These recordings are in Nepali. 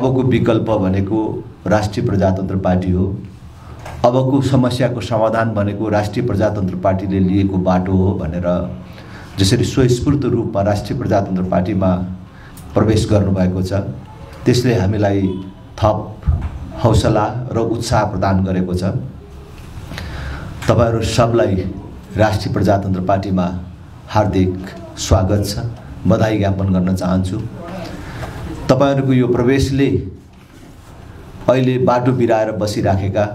अबको विकल्प भनेको राष्ट्रिय प्रजातन्त्र पार्टी हो। अबको समस्याको समाधान भनेको राष्ट्रिय प्रजातन्त्र पार्टीले लिएको बाटो हो भनेर जसरी स्वस्फूर्त रूपमा राष्ट्रिय प्रजातन्त्र पार्टीमा प्रवेश गर्नुभएको छ, त्यसले हामीलाई थप हौसला र उत्साह प्रदान गरेको छ। तपाईहरु सबलाई राष्ट्रिय प्रजातन्त्र पार्टीमा हार्दिक स्वागत छ, बधाई ज्ञापन गर्न चाहन्छु। तपाईहरुको यो प्रवेशले अहिले बाटो बिराएर बसिराखेका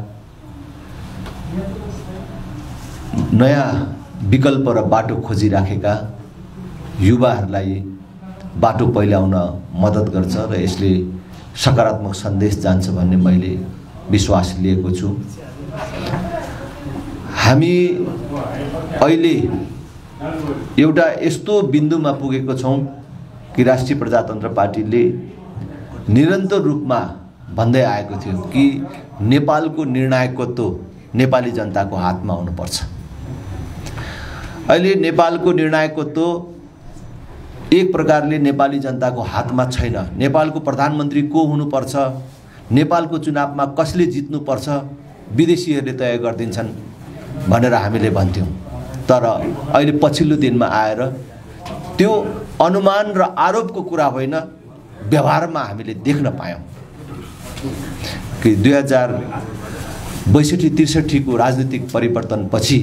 नयाँ विकल्प र बाटो खोजिराखेका युवाहरूलाई बाटो पहिल्याउन मद्दत गर्छ र यसले सकारात्मक सन्देश जान्छ भन्ने मैले विश्वास लिएको छु। हामी अहिले एउटा यस्तो बिन्दुमा पुगेको छौं कि राष्ट्रिय प्रजातन्त्र पार्टीले निरन्तर रूपमा भन्दै आएको थियो कि नेपालको निर्णायकत्व नेपाली जनताको हातमा हुनुपर्छ। अहिले नेपालको निर्णायकत्व एक प्रकारले नेपाली जनताको हातमा छैन। नेपालको प्रधानमन्त्री को हुनुपर्छ, नेपालको चुनावमा कसले जित्नुपर्छ विदेशीहरूले तय गरिदिन्छन् भनेर हामीले भन्थ्यौं। तर अहिले पछिल्लो दिनमा आएर त्यो अनुमान र आरोपको कुरा होइन, व्यवहारमा हामीले देख्न पायौं कि 2062-63 को राजनीतिक परिवर्तनपछि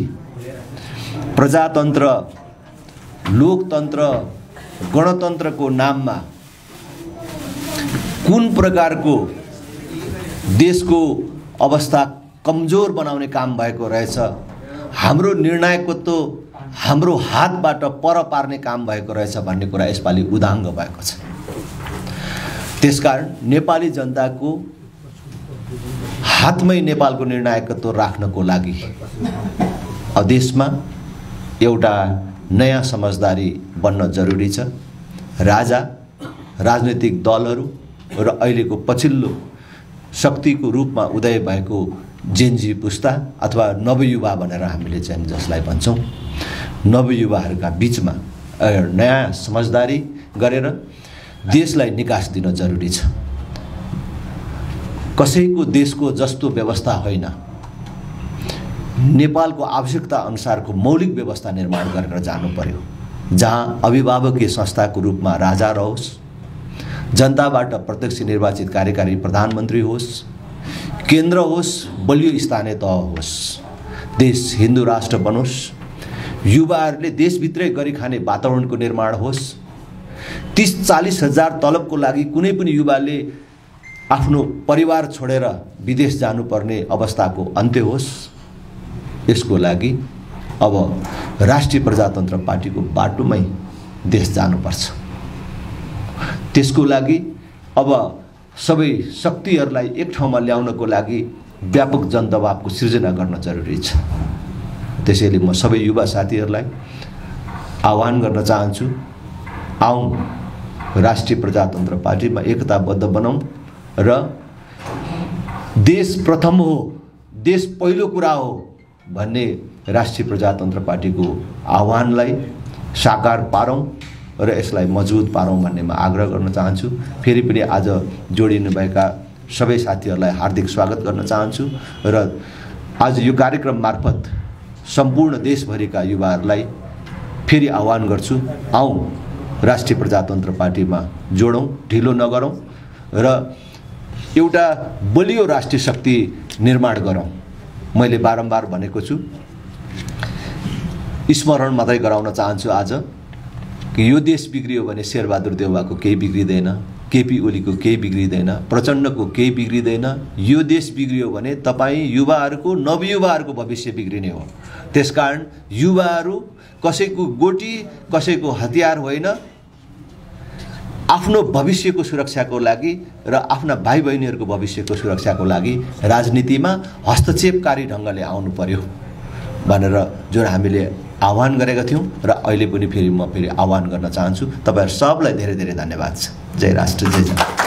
प्रजातन्त्र, लोकतन्त्र, गणतन्त्रको नाममा कुन प्रकारको देशको अवस्था कमजोर बनाउने काम भएको रहेछ, हाम्रो निर्णायकत्व हाम्रो हातबाट पर पार्ने काम भएको रहेछ भन्ने कुरा यसपालि उदाङ्ग भएको छ। त्यसकारण नेपाली जनताको हातमै नेपालको निर्णायकत्व राख्नको लागि देशमा एउटा नयाँ समझदारी बन्न जरुरी छ। राजा, राजनीतिक दलहरू र अहिलेको पछिल्लो शक्तिको रूपमा उदय भएको जेनजी पुस्ता अथवा नवयुवा भनेर हामीले चाहिँ जसलाई भन्छौं, नवयुवाहरूका बीचमा नयाँ समझदारी गरेर देशलाई निकास दिन जरुरी छ। कसैको देशको जस्तो व्यवस्था होइन, नेपालको आवश्यकता अनुसारको मौलिक व्यवस्था निर्माण गरेर जानु पर्यो, जहाँ अभिभावकीय संस्थाको रूपमा राजा रहोस्, जनताबाट प्रत्यक्ष निर्वाचित कार्यकारी प्रधानमन्त्री होस्, केन्द्र होस्, बलियो स्थानीय तह होस्, देश हिन्दू राष्ट्र बनोस्, युवाहरूले देशभित्रै गरी खाने वातावरणको निर्माण होस्, 30-40 हजार तलबको लागि कुनै पनि युवाले आफ्नो परिवार छोडेर विदेश जानुपर्ने अवस्थाको अन्त्य होस्। यसको लागि अब राष्ट्रिय प्रजातन्त्र पार्टीको बाटोमै देश जानुपर्छ। त्यसको लागि अब सबै शक्तिहरूलाई एक ठाउँमा ल्याउनको लागि व्यापक जनदबावको सृजना गर्न जरुरी छ। त्यसैले म सबै युवा साथीहरूलाई आह्वान गर्न चाहन्छु, आउँ राष्ट्रिय प्रजातन्त्र पार्टीमा एकताबद्ध बनाऊँ र देश प्रथम हो, देश पहिलो कुरा हो भन्ने राष्ट्रिय प्रजातन्त्र पार्टीको आह्वानलाई साकार पारौँ र यसलाई मजबुत पारौँ भन्ने म आग्रह गर्न चाहन्छु। फेरि पनि आज जोडिनुभएका सबै साथीहरूलाई हार्दिक स्वागत गर्न चाहन्छु र आज यो कार्यक्रम मार्फत सम्पूर्ण देशभरिका युवाहरूलाई फेरि आह्वान गर्छु, आउँ राष्ट्रिय प्रजातन्त्र पार्टीमा जोडौँ, ढिलो नगरौँ र एउटा बलियो राष्ट्रिय शक्ति निर्माण गरौँ। मैले बारम्बार भनेको छु, स्मरण मात्रै गराउन चाहन्छु आज कि यो देश बिग्रियो भने शेरबहादुर देउवाको केही बिग्रिदैन, केपी ओलीको केही बिग्रिदैन, प्रचण्डको केही बिग्रिदैन। यो देश बिग्रियो भने तपाईँ युवाहरूको, नवयुवाहरूको भविष्य बिग्रिने हो। त्यसकारण युवाहरू कसैको गोटी, कसैको हतियार होइन, आफ्नो भविष्यको सुरक्षाको लागि र आफ्ना भाइ बहिनीहरूको भविष्यको सुरक्षाको लागि राजनीतिमा हस्तक्षेपकारी ढङ्गले आउनु पर्यो भनेर जुन हामीले आह्वान गरेका थियौं र अहिले पनि फेरि म आह्वान गर्न चाहन्छु। तपाईहरु सबलाई धेरै धेरै धन्यवाद छ। जय राष्ट्र, जय जनता।